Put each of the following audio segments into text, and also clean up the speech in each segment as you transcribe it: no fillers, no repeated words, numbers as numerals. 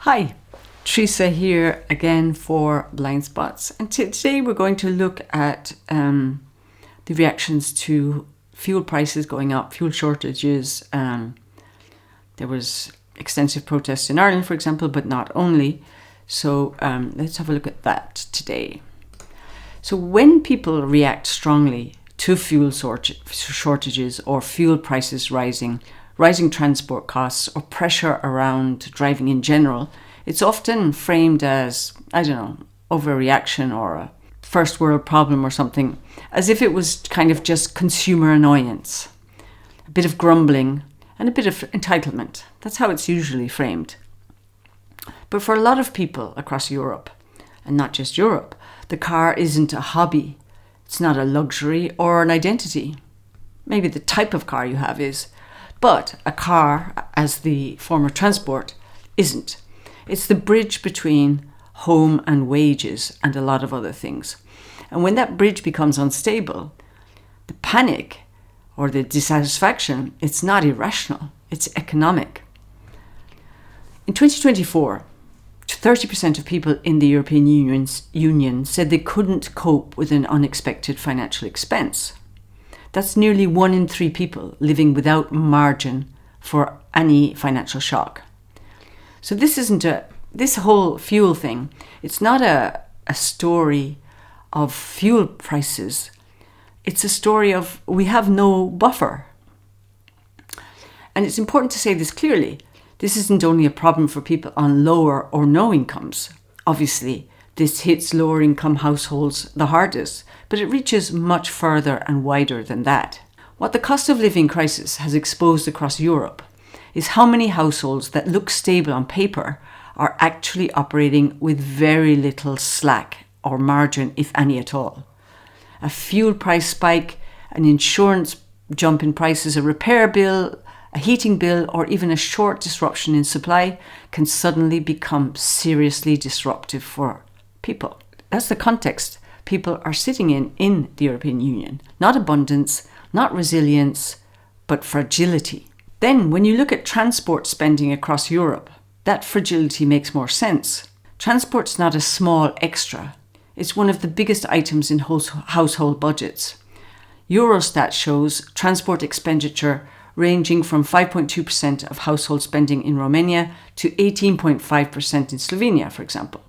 Hi, Teresa here again for Blind Spots, and today we're going to look at the reactions to fuel prices going up, fuel shortages. There was extensive protests in Ireland, for example, but not only. So let's have a look at that today. So when people react strongly to fuel shortages or fuel prices rising transport costs or pressure around driving in general, it's often framed as, overreaction or a first world problem or something, as if it was kind of just consumer annoyance, a bit of grumbling and a bit of entitlement. That's how it's usually framed. But for a lot of people across Europe, and not just Europe, the car isn't a hobby. It's not a luxury or an identity. Maybe the type of car you have is, but a car as the form of transport isn't. It's the bridge between home and wages and a lot of other things. And when that bridge becomes unstable, the panic or the dissatisfaction, it's not irrational, it's economic. In 2024, 30% of people in the European Union said they couldn't cope with an unexpected financial expense. That's nearly 1 in 3 people living without margin for any financial shock. So this whole fuel thing, it's not a story of fuel prices. It's a story of we have no buffer. And it's important to say this clearly. This isn't only a problem for people on lower or no incomes. Obviously, this hits lower income households the hardest, but it reaches much further and wider than that. What the cost of living crisis has exposed across Europe is how many households that look stable on paper are actually operating with very little slack or margin, if any at all. A fuel price spike, an insurance jump in prices, a repair bill, a heating bill, or even a short disruption in supply can suddenly become seriously disruptive for people. That's the context people are sitting in the European Union. Not abundance, not resilience, but fragility. Then when you look at transport spending across Europe, that fragility makes more sense. Transport's not a small extra. It's one of the biggest items in household budgets. Eurostat shows transport expenditure ranging from 5.2% of household spending in Romania to 18.5% in Slovenia, for example.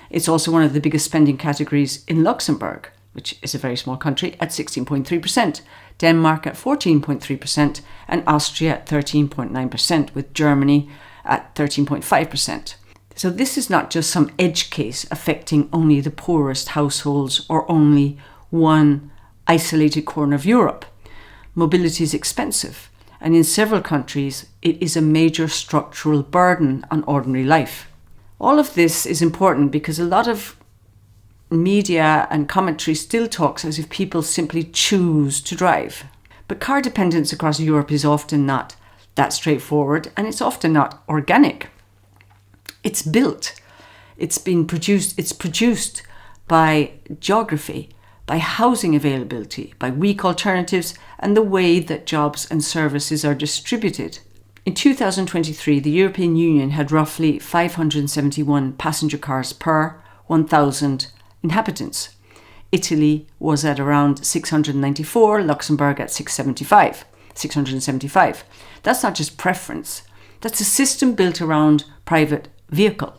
It's also one of the biggest spending categories in Luxembourg, which is a very small country, at 16.3%, Denmark at 14.3%, and Austria at 13.9%, with Germany at 13.5%. So this is not just some edge case affecting only the poorest households or only one isolated corner of Europe. Mobility is expensive, and in several countries, it is a major structural burden on ordinary life. All of this is important because a lot of media and commentary still talks as if people simply choose to drive. But car dependence across Europe is often not that straightforward, and it's often not organic. It's built. It's produced by geography, by housing availability, by weak alternatives, and the way that jobs and services are distributed. In 2023, the European Union had roughly 571 passenger cars per 1,000 inhabitants. Italy was at around 694, Luxembourg at 675. That's not just preference. That's a system built around private vehicle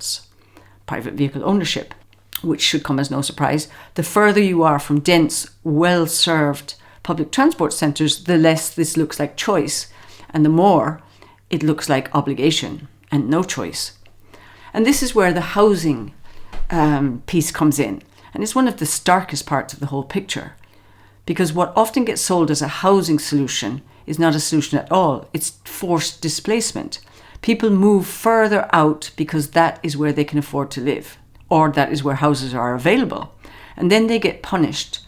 ownership, which should come as no surprise. The further you are from dense, well-served public transport centres, the less this looks like choice, and the more it looks like obligation and no choice. And this is where the housing piece comes in. And it's one of the starkest parts of the whole picture. Because what often gets sold as a housing solution is not a solution at all. It's forced displacement. People move further out because that is where they can afford to live, or that is where houses are available. And then they get punished,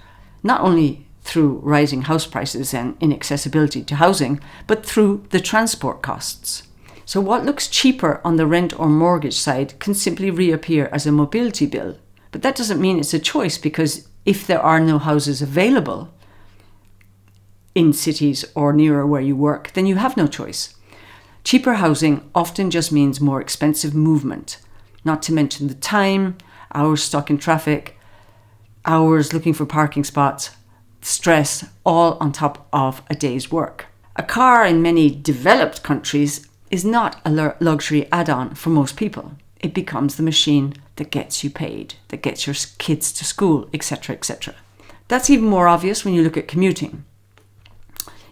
not only through rising house prices and inaccessibility to housing, but through the transport costs. So what looks cheaper on the rent or mortgage side can simply reappear as a mobility bill. But that doesn't mean it's a choice, because if there are no houses available in cities or nearer where you work, then you have no choice. Cheaper housing often just means more expensive movement, not to mention the time, hours stuck in traffic, hours looking for parking spots, stress, all on top of a day's work. A car in many developed countries is not a luxury add-on for most people. It becomes the machine that gets you paid, that gets your kids to school, etc., etc. That's even more obvious when you look at commuting.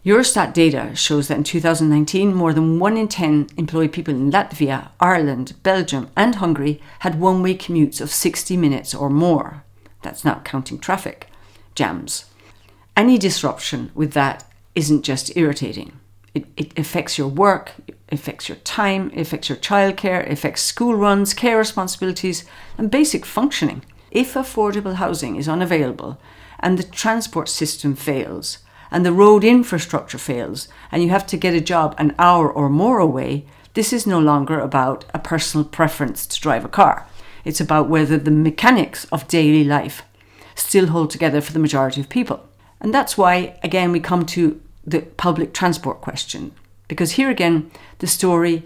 Eurostat data shows that in 2019, more than 1 in 10 employed people in Latvia, Ireland, Belgium and Hungary had one-way commutes of 60 minutes or more. That's not counting traffic jams. Any disruption with that isn't just irritating. It affects your work, it affects your time, it affects your childcare, it affects school runs, care responsibilities and basic functioning. If affordable housing is unavailable and the transport system fails and the road infrastructure fails and you have to get a job an hour or more away, this is no longer about a personal preference to drive a car. It's about whether the mechanics of daily life still hold together for the majority of people. And that's why, again, we come to the public transport question. Because here again, the story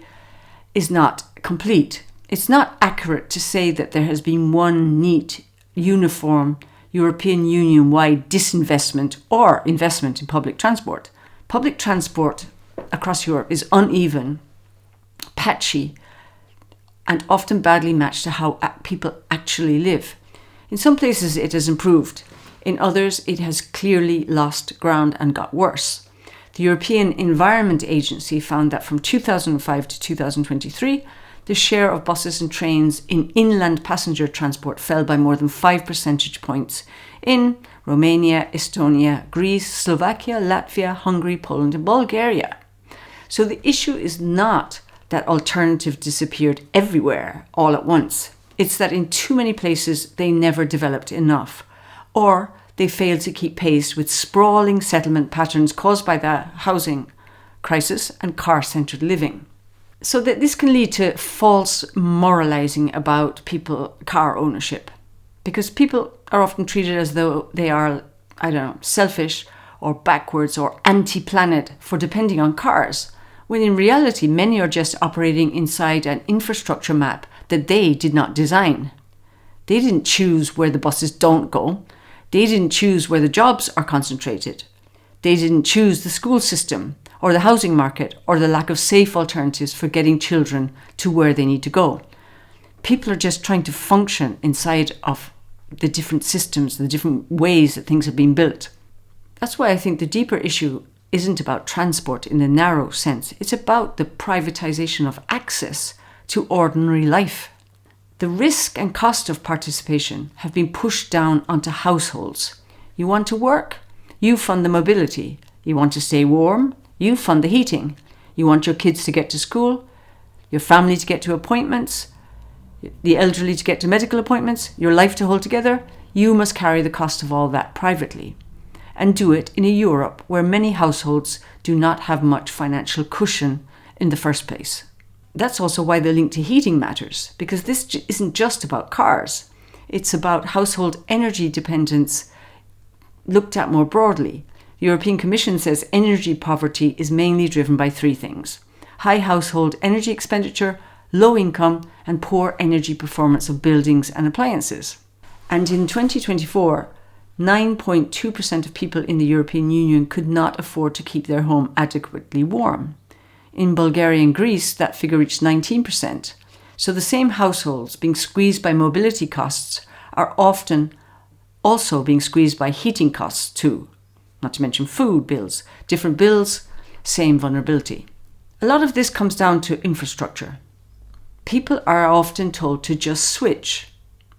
is not complete. It's not accurate to say that there has been one neat, uniform, European Union-wide disinvestment or investment in public transport. Public transport across Europe is uneven, patchy, and often badly matched to how people actually live. In some places it has improved. In others it has clearly lost ground and got worse. The European Environment Agency found that from 2005 to 2023, the share of buses and trains in inland passenger transport fell by more than 5 percentage points in Romania, Estonia, Greece, Slovakia, Latvia, Hungary, Poland and Bulgaria. So the issue is not that alternative disappeared everywhere all at once. It's that in too many places they never developed enough, or they failed to keep pace with sprawling settlement patterns caused by the housing crisis and car-centred living. So that this can lead to false moralizing about car ownership, because people are often treated as though they are, selfish or backwards or anti-planet for depending on cars, when in reality many are just operating inside an infrastructure map that they did not design. They didn't choose where the buses don't go. They didn't choose where the jobs are concentrated. They didn't choose the school system or the housing market or the lack of safe alternatives for getting children to where they need to go. People are just trying to function inside of the different systems, the different ways that things have been built. That's why I think the deeper issue isn't about transport in the narrow sense. It's about the privatization of access to ordinary life. The risk and cost of participation have been pushed down onto households. You want to work? You fund the mobility. You want to stay warm? You fund the heating. You want your kids to get to school? Your family to get to appointments? The elderly to get to medical appointments? Your life to hold together? You must carry the cost of all that privately. And do it in a Europe where many households do not have much financial cushion in the first place. That's also why the link to heating matters, because this isn't just about cars. It's about household energy dependence looked at more broadly. The European Commission says energy poverty is mainly driven by 3 things: high household energy expenditure, low income, and poor energy performance of buildings and appliances. And in 2024, 9.2% of people in the European Union could not afford to keep their home adequately warm. In Bulgaria and Greece, that figure reached 19%. So the same households being squeezed by mobility costs are often also being squeezed by heating costs too. Not to mention food bills. Different bills, same vulnerability. A lot of this comes down to infrastructure. People are often told to just switch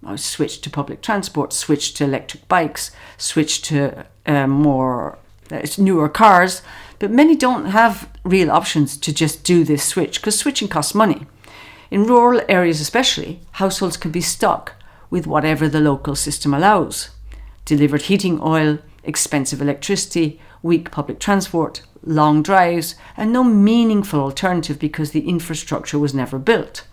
to public transport, switch to electric bikes, switch to newer cars, but many don't have real options to just do this switch because switching costs money. In rural areas especially, households can be stuck with whatever the local system allows. Delivered heating oil, expensive electricity, weak public transport, long drives, and no meaningful alternative because the infrastructure was never built.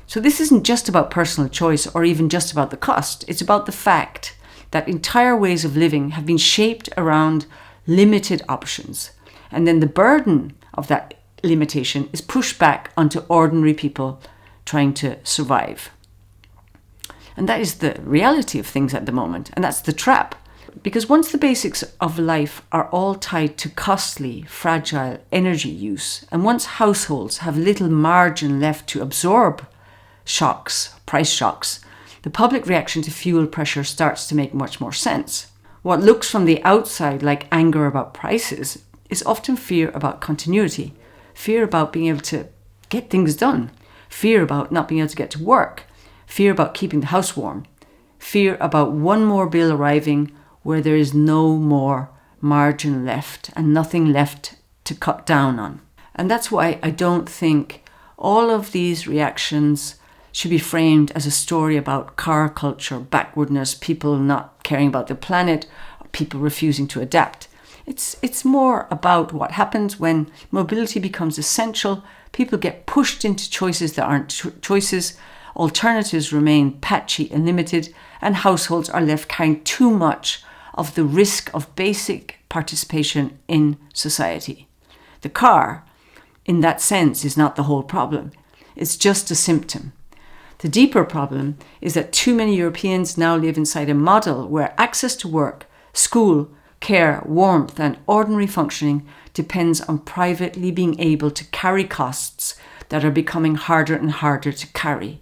So this isn't just about personal choice or even just about the cost. It's about the fact that entire ways of living have been shaped around limited options. And then the burden of that limitation is pushed back onto ordinary people trying to survive. And that is the reality of things at the moment. And that's the trap. Because once the basics of life are all tied to costly, fragile energy use, and once households have little margin left to absorb shocks, price shocks, the public reaction to fuel pressure starts to make much more sense. What looks from the outside like anger about prices is often fear about continuity, fear about being able to get things done, fear about not being able to get to work, fear about keeping the house warm, fear about one more bill arriving where there is no more margin left and nothing left to cut down on. And that's why I don't think all of these reactions should be framed as a story about car culture, backwardness, people not caring about the planet, people refusing to adapt. It's more about what happens when mobility becomes essential, people get pushed into choices that aren't choices, alternatives remain patchy and limited, and households are left carrying too much of the risk of basic participation in society. The car, in that sense, is not the whole problem. It's just a symptom. The deeper problem is that too many Europeans now live inside a model where access to work, school, care, warmth, and ordinary functioning depends on privately being able to carry costs that are becoming harder and harder to carry.